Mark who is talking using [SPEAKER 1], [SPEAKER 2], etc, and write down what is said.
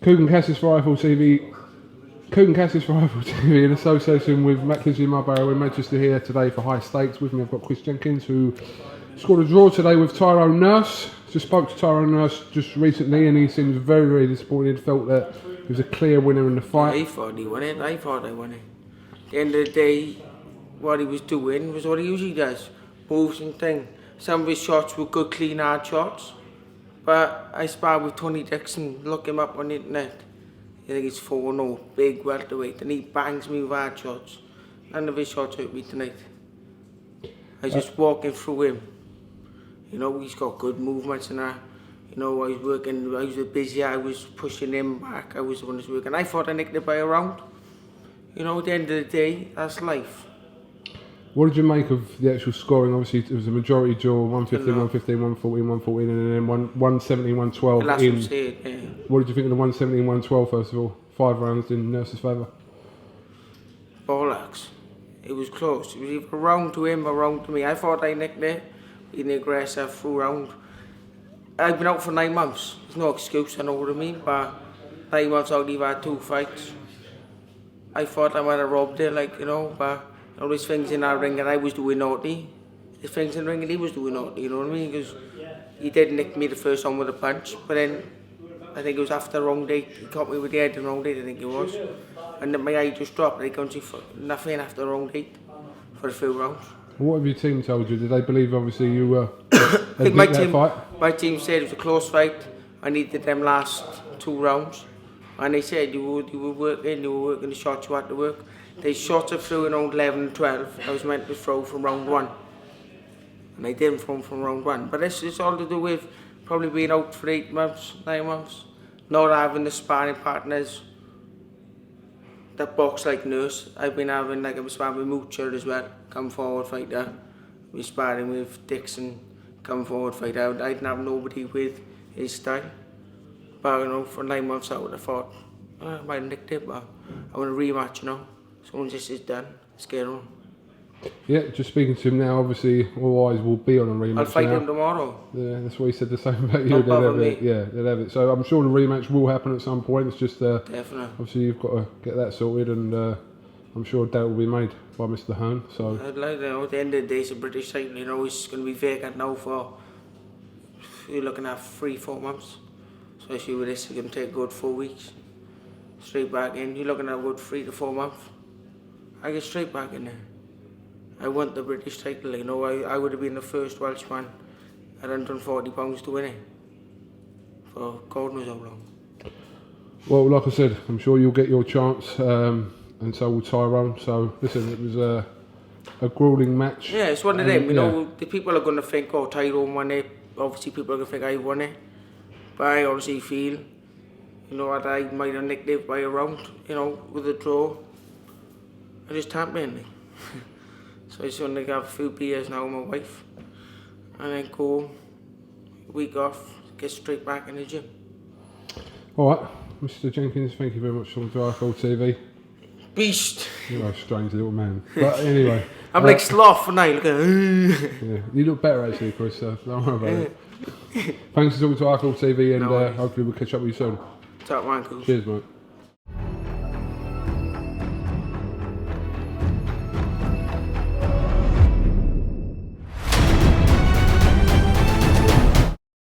[SPEAKER 1] KUGAN CASSIUS Rifle TV. KUGAN CASSIUS Rifle TV in association with Mackenzie Marlborough in Manchester here today for high stakes. With me I've got Chris Jenkins, who scored a draw today with Tyrone Nurse. Just spoke to Tyrone Nurse just recently and he seems very, very disappointed. Felt that he was a clear winner in the fight.
[SPEAKER 2] I thought he won it. I thought I won it. At the end of the day, what he was doing was what he usually does. Moves and things. Some of his shots were good, clean, hard shots. But I sparred with Tony Dixon, look him up on the internet. I think he's 4-0, big welterweight, and he bangs me with hard shots. None of his shots hurt me tonight. I was just walking through him. You know, he's got good movements and that. You know, I was busy, I was pushing him back, I was the one who was working. I thought I nicked it by a round. You know, at the end of the day, that's life.
[SPEAKER 1] What did you make of the actual scoring? Obviously, it was a majority draw, 115, 115, 114, 114, and then 117, 112
[SPEAKER 2] That's
[SPEAKER 1] in.
[SPEAKER 2] what I'm saying, yeah.
[SPEAKER 1] What did you think of the 117, 112 first of all? 5 rounds in Nurse's favour.
[SPEAKER 2] Bollocks. It was close. It was either a round to him or a round to me. I thought I nicked it. Being aggressive through round. I've been out for 9 months. There's no excuse, I know what I mean, but 9 months out, I've had 2 fights. I thought I might have robbed it, like, you know, but all these things in our ring that I was doing naughty. The things in the ring that he was doing naughty, you know what I mean? Because he did nick me the first time with a punch, but then I think it was after the wrong date. He caught me with the head on the wrong date, I think it was. And then my eye just dropped, and I couldn't see nothing after the wrong date for a few rounds.
[SPEAKER 1] What have your team told you? Did they believe, obviously, you were
[SPEAKER 2] I think my team said it was a close fight. I needed them last 2 rounds. And they said you were working the shots you had to work. They shot it through in round 11 and 12. I was meant to throw from round 1. And I didn't throw from round 1. But it's all to do with probably being out for 8 months, 9 months. Not having the sparring partners that box like Nurse. I've been having, like, I'm sparring with Moocher as well, come forward fighter. We're sparring with Dixon, come forward fighter. I didn't have nobody with his style. But, you know, for 9 months out, I thought, I might have nicked it, but I want a rematch, you know. So once this is done, let's get on.
[SPEAKER 1] Yeah, just speaking to him now, obviously all eyes will be on a rematch.
[SPEAKER 2] I'll fight
[SPEAKER 1] now.
[SPEAKER 2] him tomorrow.
[SPEAKER 1] Yeah, that's what he said the same about you. They'll have it. Yeah, they'll have it. So I'm sure the rematch will happen at some point. It's just
[SPEAKER 2] definitely.
[SPEAKER 1] Obviously you've got to get that sorted, and I'm sure a doubt will be made by Mr. Hearn. So
[SPEAKER 2] I'd like to know, at the end of the day, it's a British title. You know, it's going to be vacant now for, you're looking at 3-4 months. Especially with this, it's going to take a good 4 weeks. Straight back in. You're looking at a good 3 to 4 months. I get straight back in there. I want the British title, you know. I would have been the first Welshman at 140 pounds to win it. For God knows how long.
[SPEAKER 1] Well, like I said, I'm sure you'll get your chance, and so will Tyrone. So listen, it was a grueling match.
[SPEAKER 2] Yeah, it's one of them. You know, the people are going to think, oh, Tyrone won it. Obviously, people are going to think I won it. But I honestly feel, you know, that I might have nicked it by a round, you know, with a draw. I just tapped in. So I just want to have a few beers now with my wife. And then go, week off, get straight back in the gym.
[SPEAKER 1] Alright, Mr. Jenkins, thank you very much for Rifle TV.
[SPEAKER 2] Beast!
[SPEAKER 1] You're a strange little man. But anyway.
[SPEAKER 2] I'm like sloth for now, look at
[SPEAKER 1] yeah, you look better actually, Chris, so don't worry about it. Thanks for talking to Rifle TV, and hopefully we'll catch up with you soon.
[SPEAKER 2] Top man, cool.
[SPEAKER 1] Cheers, mate.